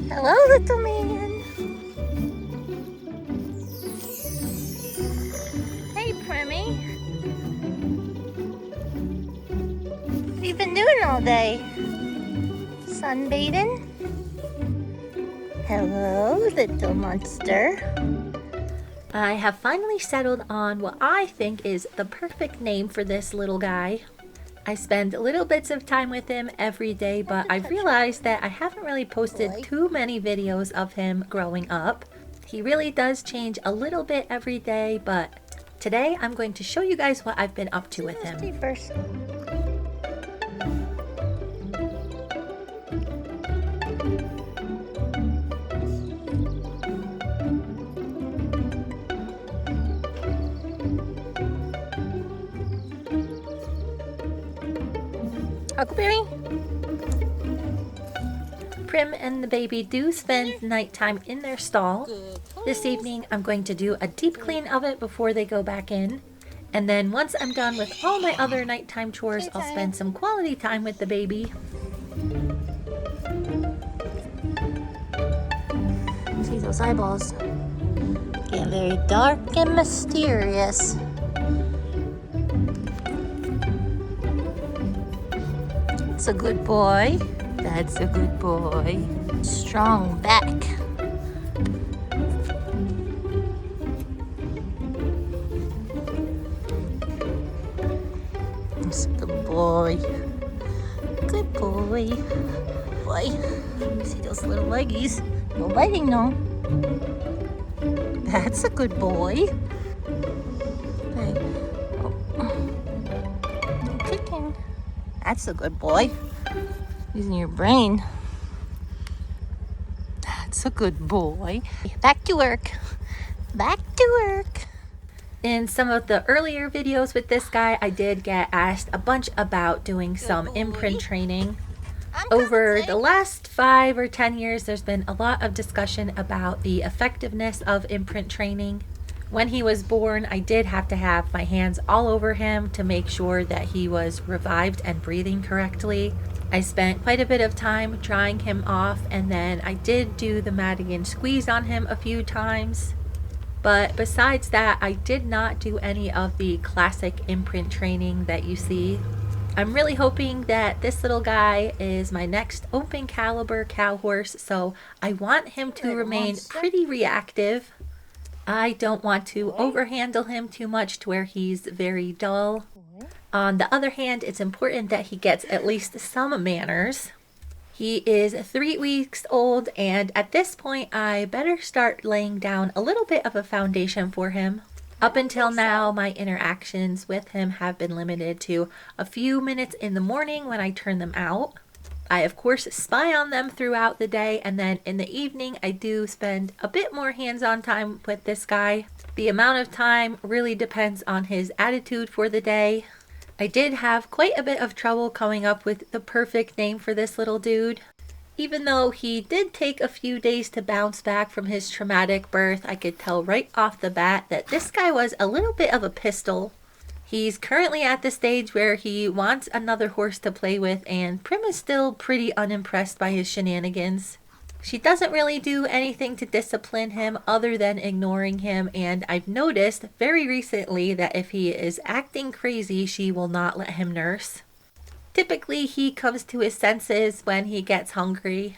Hello, little man. Hey, Primmy. What have you been doing all day? Sunbathing? Hello, little monster. I have finally settled on what I think is the perfect name for this little guy. I spend little bits of time with him every day, but I've realized that I haven't really posted too many videos of him growing up. He really does change a little bit every day, but today I'm going to show you guys what I've been up to with him. Huckleberry? Prim and the baby do spend nighttime in their stall. This evening I'm going to do a deep clean of it before they go back in. And then once I'm done with all my other nighttime chores, I'll spend some quality time with the baby. See those eyeballs? Getting very dark and mysterious. That's a good boy. That's a good boy. Strong back. That's a good boy. Good boy. Boy. See those little leggies? No biting, no. That's a good boy. Hey. Oh. No kicking. That's a good boy. Using your brain. That's a good boy. Back to work. Back to work. In some of the earlier videos with this guy, I did get asked a bunch about doing some imprint training. Over the last 5 or 10 years, there's been a lot of discussion about the effectiveness of imprint training. When he was born, I did have to have my hands all over him to make sure that he was revived and breathing correctly. I spent quite a bit of time drying him off, and then I did do the Madigan squeeze on him a few times. But besides that, I did not do any of the classic imprint training that you see. I'm really hoping that this little guy is my next open caliber cow horse, so I want him to remain pretty reactive. I don't want to overhandle him too much to where he's very dull. On the other hand, it's important that he gets at least some manners. He is 3 weeks old, and at this point, I better start laying down a little bit of a foundation for him. Up until now, my interactions with him have been limited to a few minutes in the morning when I turn them out. I, of course, spy on them throughout the day, and then in the evening, I do spend a bit more hands-on time with this guy. The amount of time really depends on his attitude for the day. I did have quite a bit of trouble coming up with the perfect name for this little dude. Even though he did take a few days to bounce back from his traumatic birth, I could tell right off the bat that this guy was a little bit of a pistol. He's currently at the stage where he wants another horse to play with, and Prim is still pretty unimpressed by his shenanigans. She doesn't really do anything to discipline him other than ignoring him, and I've noticed very recently that if he is acting crazy, she will not let him nurse. Typically, he comes to his senses when he gets hungry.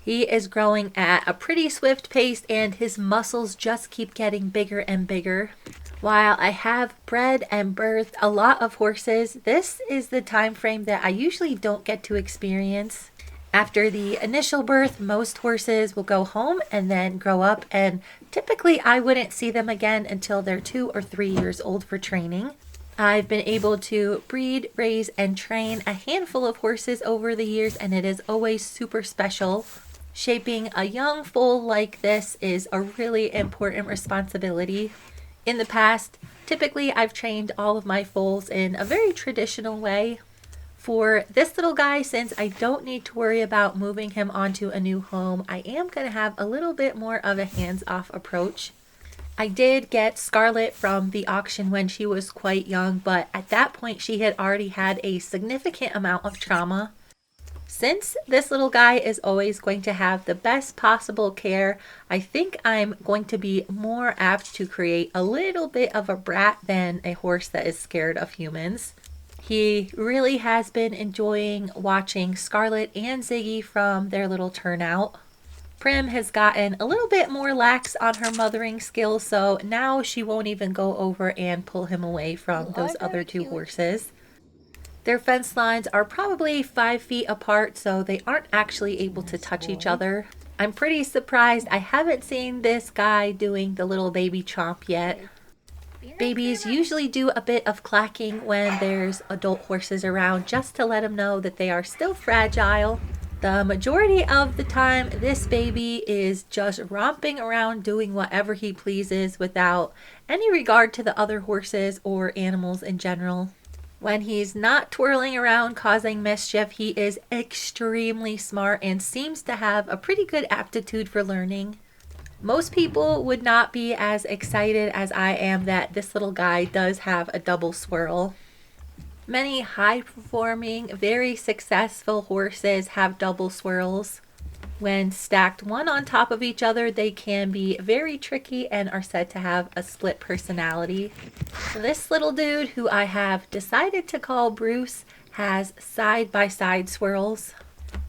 He is growing at a pretty swift pace, and his muscles just keep getting bigger and bigger. While I have bred and birthed a lot of horses, this is the time frame that I usually don't get to experience. After the initial birth, most horses will go home and then grow up, and typically I wouldn't see them again until they're 2 or 3 years old for training. I've been able to breed, raise, and train a handful of horses over the years, and it is always super special. Shaping a young foal like this is a really important responsibility. In the past, typically I've trained all of my foals in a very traditional way. For this little guy, since I don't need to worry about moving him onto a new home, I am going to have a little bit more of a hands-off approach. I did get Scarlet from the auction when she was quite young, but at that point she had already had a significant amount of trauma. Since this little guy is always going to have the best possible care, I think I'm going to be more apt to create a little bit of a brat than a horse that is scared of humans. He really has been enjoying watching Scarlet and Ziggy from their little turnout. Prim has gotten a little bit more lax on her mothering skills, so now she won't even go over and pull him away from those other two horses. Their fence lines are probably 5 feet apart, so they aren't actually able to touch each other. I'm pretty surprised I haven't seen this guy doing the little baby chomp yet. Babies usually do a bit of clacking when there's adult horses around, just to let them know that they are still fragile. The majority of the time, this baby is just romping around doing whatever he pleases without any regard to the other horses or animals in general. When he's not twirling around causing mischief, he is extremely smart and seems to have a pretty good aptitude for learning. Most people would not be as excited as I am that this little guy does have a double swirl. Many high-performing, very successful horses have double swirls. When stacked one on top of each other, they can be very tricky and are said to have a split personality. This little dude, who I have decided to call Bruce, has side-by-side swirls.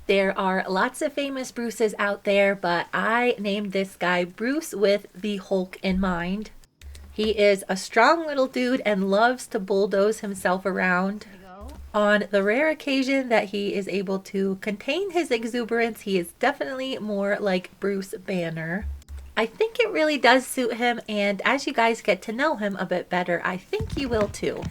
There are lots of famous Bruces out there, but I named this guy Bruce with the Hulk in mind. He is a strong little dude and loves to bulldoze himself around. On the rare occasion that he is able to contain his exuberance, he is definitely more like Bruce Banner. I think it really does suit him, and as you guys get to know him a bit better, I think you will too.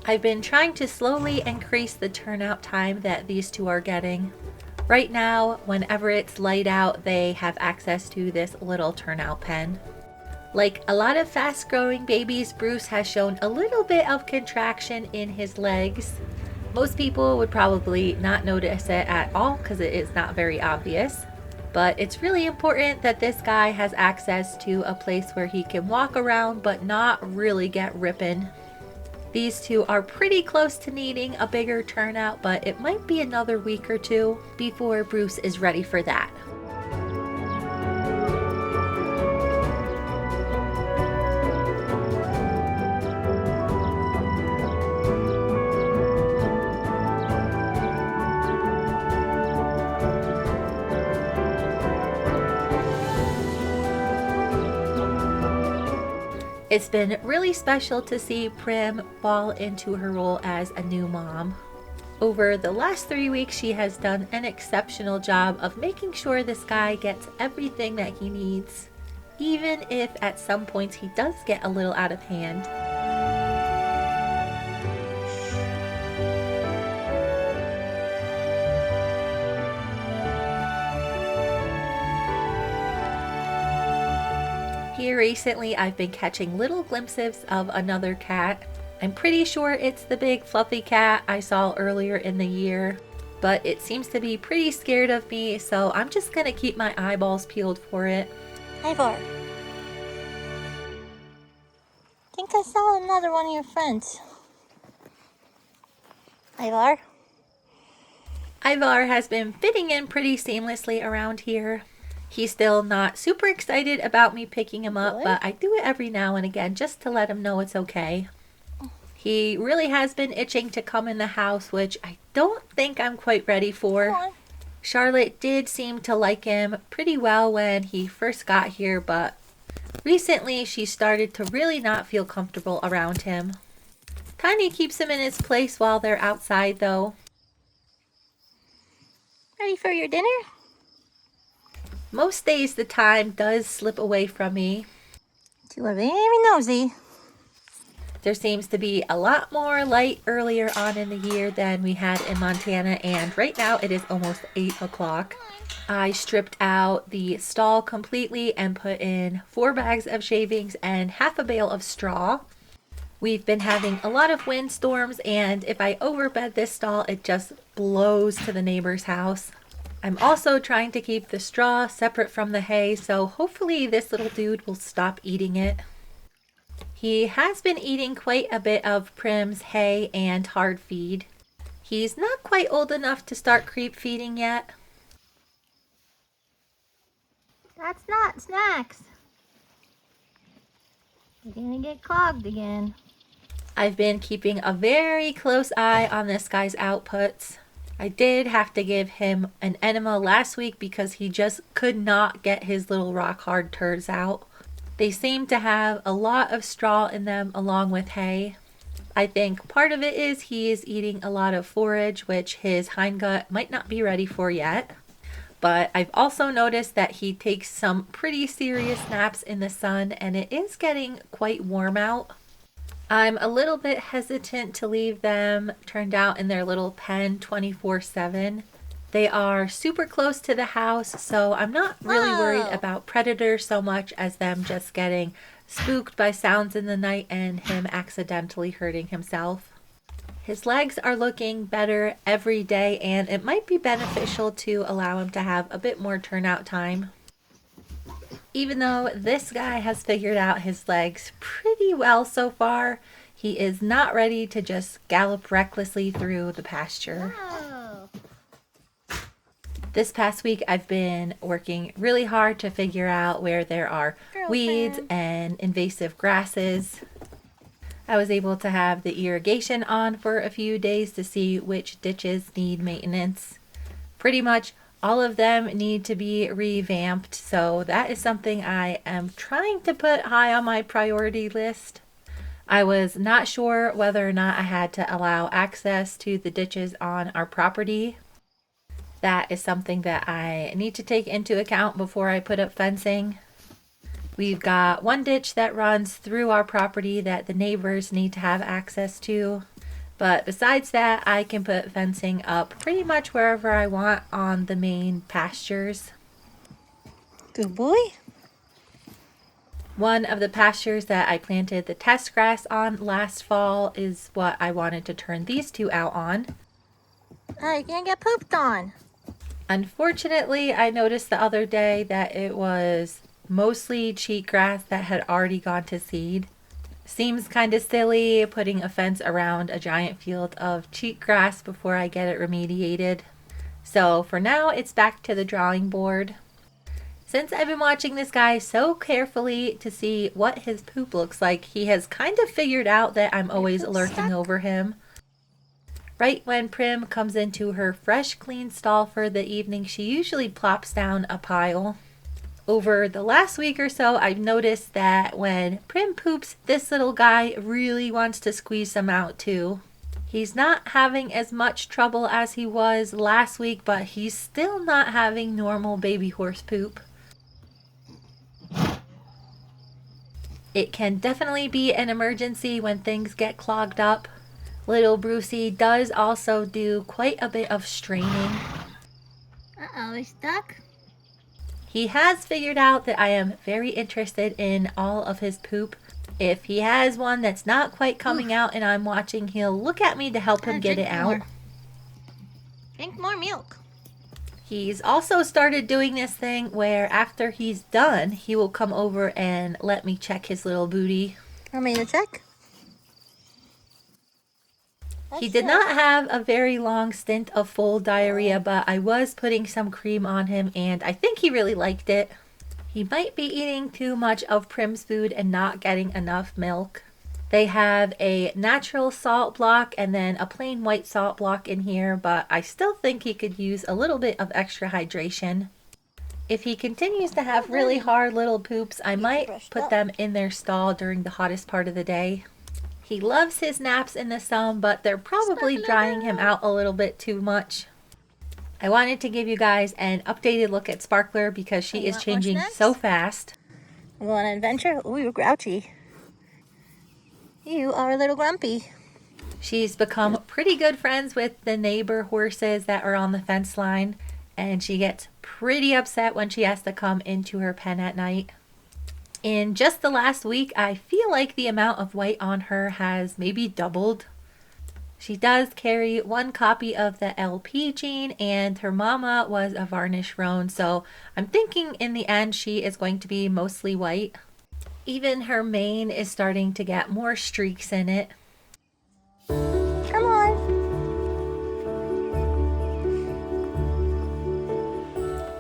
I've been trying to slowly increase the turnout time that these two are getting. Right now, whenever it's light out, they have access to this little turnout pen. Like a lot of fast-growing babies, Bruce has shown a little bit of contraction in his legs. Most people would probably not notice it at all because it is not very obvious. But it's really important that this guy has access to a place where he can walk around but not really get ripping. These two are pretty close to needing a bigger turnout, but it might be another week or two before Bruce is ready for that. It's been really special to see Prim fall into her role as a new mom. Over the last 3 weeks, she has done an exceptional job of making sure this guy gets everything that he needs, even if at some points he does get a little out of hand. Here recently, I've been catching little glimpses of another cat. I'm pretty sure it's the big fluffy cat I saw earlier in the year, but it seems to be pretty scared of me, so I'm just gonna keep my eyeballs peeled for it. Ivar, think I saw another one of your friends. Ivar? Ivar has been fitting in pretty seamlessly around here. He's still not super excited about me picking him up, but I do it every now and again just to let him know it's okay. He really has been itching to come in the house, which I don't think I'm quite ready for. Charlotte did seem to like him pretty well when he first got here, but recently she started to really not feel comfortable around him. Tiny keeps him in his place while they're outside though. Ready for your dinner? Most days the time does slip away from me. You are very nosy. There seems to be a lot more light earlier on in the year than we had in Montana, and right now it is almost 8 o'clock. I stripped out the stall completely and put in 4 bags of shavings and half a bale of straw. We've been having a lot of windstorms, and if I overbed this stall, it just blows to the neighbor's house. I'm also trying to keep the straw separate from the hay, so hopefully this little dude will stop eating it. He has been eating quite a bit of Prim's hay and hard feed. He's not quite old enough to start creep feeding yet. That's not snacks. You're gonna get clogged again. I've been keeping a very close eye on this guy's outputs. I did have to give him an enema last week because he just could not get his little rock hard turds out. They seem to have a lot of straw in them along with hay. I think part of it is he is eating a lot of forage, which his hindgut might not be ready for yet. But I've also noticed that he takes some pretty serious naps in the sun, and it is getting quite warm out. I'm a little bit hesitant to leave them turned out in their little pen 24/7. They are super close to the house, so I'm not really worried about predators so much as them just getting spooked by sounds in the night and him accidentally hurting himself. His legs are looking better every day, and it might be beneficial to allow him to have a bit more turnout time. Even though this guy has figured out his legs pretty well so far, he is not ready to just gallop recklessly through the pasture. Oh. This past week I've been working really hard to figure out where there are weeds and invasive grasses. I was able to have the irrigation on for a few days to see which ditches need maintenance. Pretty much all of them need to be revamped, so that is something I am trying to put high on my priority list. I was not sure whether or not I had to allow access to the ditches on our property. That is something that I need to take into account before I put up fencing. We've got one ditch that runs through our property that the neighbors need to have access to. But besides that, I can put fencing up pretty much wherever I want on the main pastures. Good boy. One of the pastures that I planted the test grass on last fall is what I wanted to turn these two out on. Oh, you're gonna get pooped on. Unfortunately, I noticed the other day that it was mostly cheatgrass that had already gone to seed. Seems kind of silly putting a fence around a giant field of cheatgrass before I get it remediated. So for now, it's back to the drawing board. Since I've been watching this guy so carefully to see what his poop looks like, he has kind of figured out that I'm always lurking over him. Right when Prim comes into her fresh, clean stall for the evening, she usually plops down a pile. Over the last week or so, I've noticed that when Prim poops, this little guy really wants to squeeze some out too. He's not having as much trouble as he was last week, but he's still not having normal baby horse poop. It can definitely be an emergency when things get clogged up. Little Brucey does also do quite a bit of straining. Uh-oh, he's stuck. He has figured out that I am very interested in all of his poop. If he has one that's not quite coming out and I'm watching, he'll look at me to help him get it out. Drink more milk. He's also started doing this thing where after he's done, he will come over and let me check his little booty. Want me to check? He did not have a very long stint of full diarrhea, but I was putting some cream on him and I think he really liked it. He might be eating too much of Prim's food and not getting enough milk. They have a natural salt block and then a plain white salt block in here, but I still think he could use a little bit of extra hydration. If he continues to have really hard little poops, I might put them in their stall during the hottest part of the day. He loves his naps in the sun, but they're probably drying him out a little bit too much. I wanted to give you guys an updated look at Sparkler because she is changing so fast. You want an adventure? Ooh, you're grouchy. You are a little grumpy. She's become pretty good friends with the neighbor horses that are on the fence line, and she gets pretty upset when she has to come into her pen at night. In just the last week, I feel like the amount of white on her has maybe doubled. She does carry one copy of the LP gene, and her mama was a varnish roan, so I'm thinking in the end she is going to be mostly white. Even her mane is starting to get more streaks in it. Come on.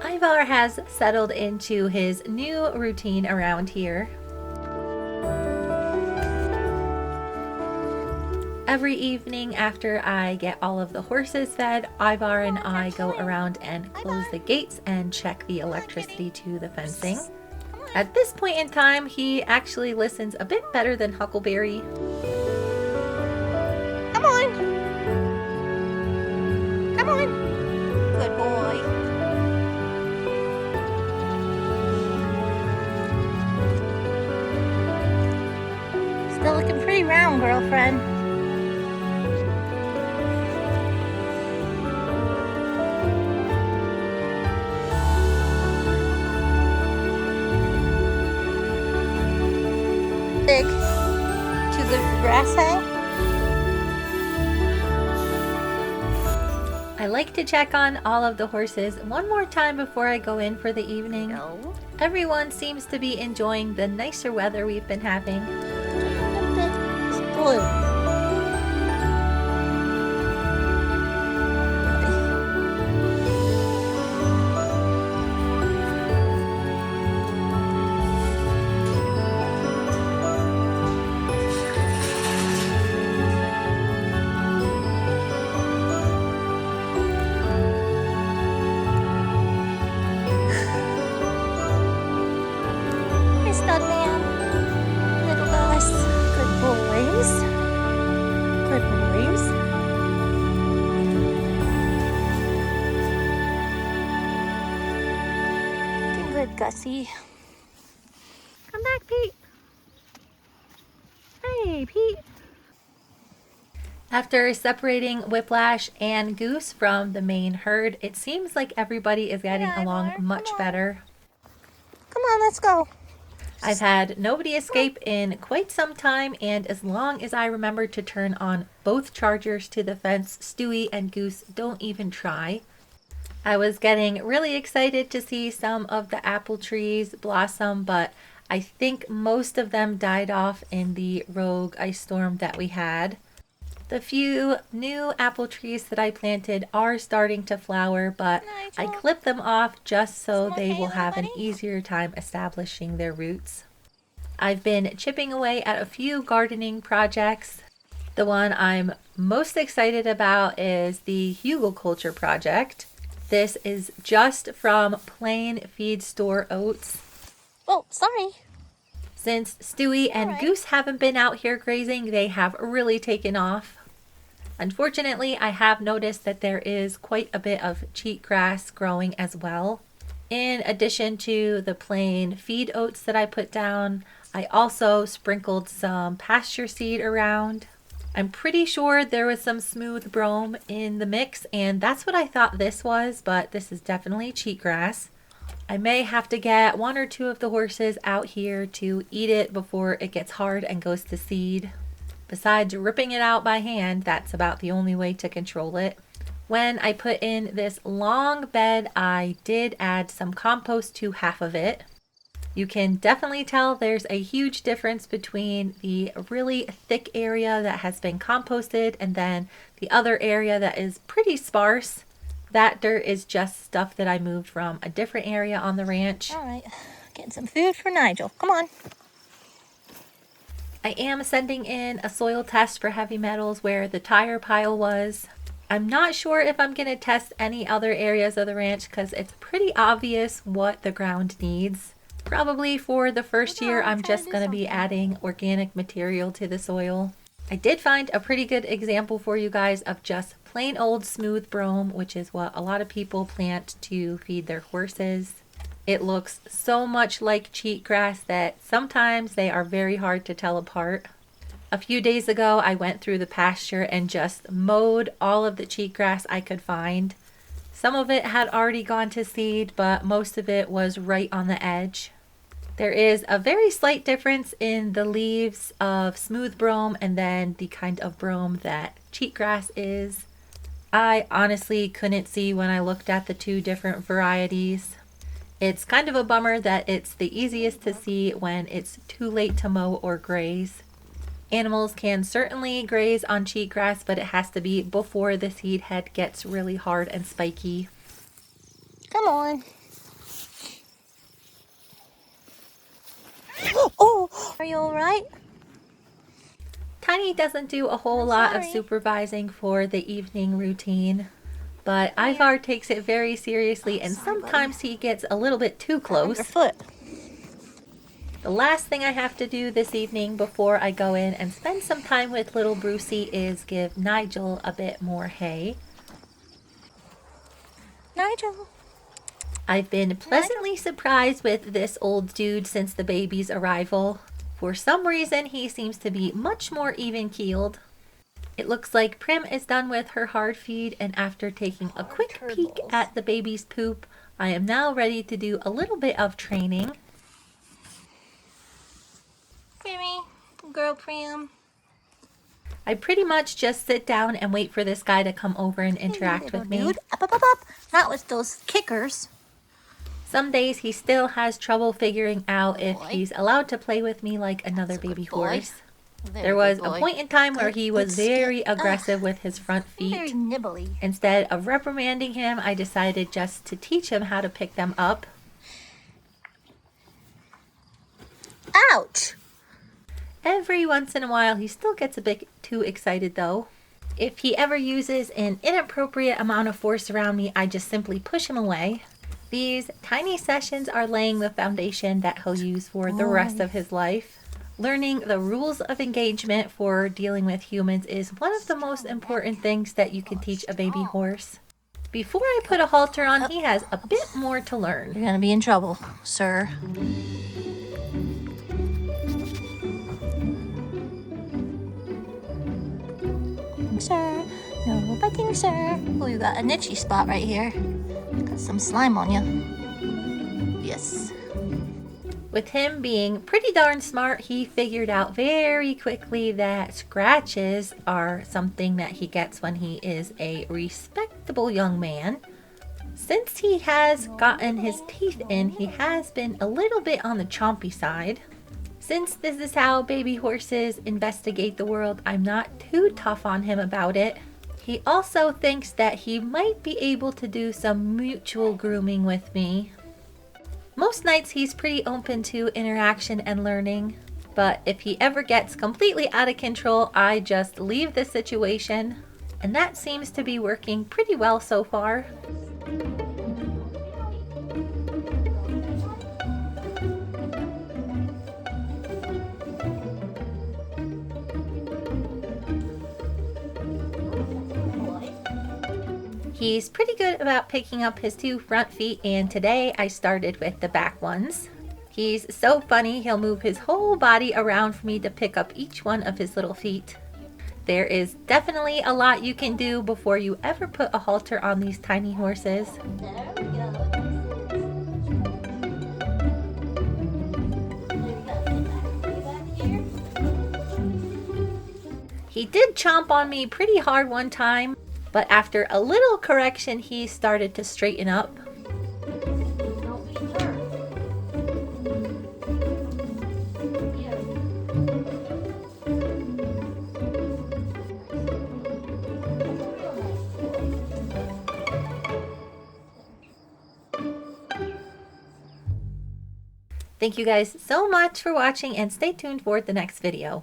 Ivar has settled into his new routine around here. Every evening after I get all of the horses fed, Ivar and I go around and close the gates and check the electricity to the fencing. At this point in time, he actually listens a bit better than Huckleberry. Come on. Come on. Good boy. Still looking pretty round, girlfriend. Big. Too good for grass hay? I like to check on all of the horses one more time before I go in for the evening. No. Everyone seems to be enjoying the nicer weather we've been having. It's blue. Stud man. Little guys. Good boys. Good boys. Looking good, Gussie. Come back, Pete. Hey, Pete. After separating Whiplash and Goose from the main herd, it seems like everybody is getting Ivar, along come much on. better. Come on, let's go. I've had nobody escape in quite some time, and as long as I remember to turn on both chargers to the fence, Stewie and Goose don't even try. I was getting really excited to see some of the apple trees blossom, but I think most of them died off in the rogue ice storm that we had. The few new apple trees that I planted are starting to flower, but I Nigel. clipped them off just so Small they will Halo, have an buddy. easier time establishing their roots. I've been chipping away at a few gardening projects. The one I'm most excited about is the Hügelkultur project. This is just from plain feed store oats. Oh, sorry. Since Stewie and Alright. Goose haven't been out here grazing, they have really taken off. Unfortunately, I have noticed that there is quite a bit of cheatgrass growing as well. In addition to the plain feed oats that I put down, I also sprinkled some pasture seed around. I'm pretty sure there was some smooth brome in the mix, and that's what I thought this was, but this is definitely cheatgrass. I may have to get one or two of the horses out here to eat it before it gets hard and goes to seed. Besides ripping it out by hand, that's about the only way to control it. When I put in this long bed, I did add some compost to half of it. You can definitely tell there's a huge difference between the really thick area that has been composted and then the other area that is pretty sparse. That dirt is just stuff that I moved from a different area on the ranch. All right, getting some food for Nigel. Come on. I am sending in a soil test for heavy metals where the tire pile was. I'm not sure if I'm going to test any other areas of the ranch because it's pretty obvious what the ground needs. Probably for the first year, I'm just going to be adding organic material to the soil. I did find a pretty good example for you guys of just plain old smooth brome, which is what a lot of people plant to feed their horses. It looks so much like cheatgrass that sometimes they are very hard to tell apart. A few days ago, I went through the pasture and just mowed all of the cheatgrass I could find. Some of it had already gone to seed, but most of it was right on the edge. There is a very slight difference in the leaves of smooth brome and then the kind of brome that cheatgrass is. I honestly couldn't see when I looked at the two different varieties. It's kind of a bummer that it's the easiest to see when it's too late to mow or graze. Animals can certainly graze on cheatgrass, but it has to be before the seed head gets really hard and spiky. Come on. Oh, are you all right? Tiny doesn't do a whole lot of supervising for the evening routine, but Ivar takes it very seriously, and sometimes he gets a little bit too close. Your foot. The last thing I have to do this evening before I go in and spend some time with little Brucey is give Nigel a bit more hay. Nigel. I've been pleasantly surprised with this old dude since the baby's arrival. For some reason, he seems to be much more even-keeled. It looks like Prim is done with her hard feed, and after taking a quick peek at the baby's poop, I am now ready to do a little bit of training. Primmy, girl Prim. I pretty much just sit down and wait for this guy to come over and interact with me. Dude. Up, up, up, up. Not with those kickers. Some days he still has trouble figuring out if he's allowed to play with me like another baby horse. There was a point in time where he was very aggressive with his front Very feet. nibbly. Instead of reprimanding him, I decided just to teach him how to pick them up. Ouch. Every once in a while, he still gets a bit too excited though. If he ever uses an inappropriate amount of force around me, I just simply push him away. These tiny sessions are laying the foundation that he'll use for the rest of his life. Learning the rules of engagement for dealing with humans is one of the most important things that you can teach a baby horse. Before I put a halter on, he has a bit more to learn. You're gonna be in trouble, sir. Sir, no biting, sir. Oh, you got a itchy spot right here. Got some slime on you. Yes. With him being pretty darn smart, he figured out very quickly that scratches are something that he gets when he is a respectable young man. Since he has gotten his teeth in, he has been a little bit on the chompy side. Since this is how baby horses investigate the world, I'm not too tough on him about it. He also thinks that he might be able to do some mutual grooming with me. Most nights he's pretty open to interaction and learning, but if he ever gets completely out of control, I just leave the situation, and that seems to be working pretty well so far. He's pretty good about picking up his two front feet, and today I started with the back ones. He's so funny, he'll move his whole body around for me to pick up each one of his little feet. There is definitely a lot you can do before you ever put a halter on these tiny horses. There we go. He did chomp on me pretty hard one time, but after a little correction, he started to straighten up. Thank you guys so much for watching, and stay tuned for the next video.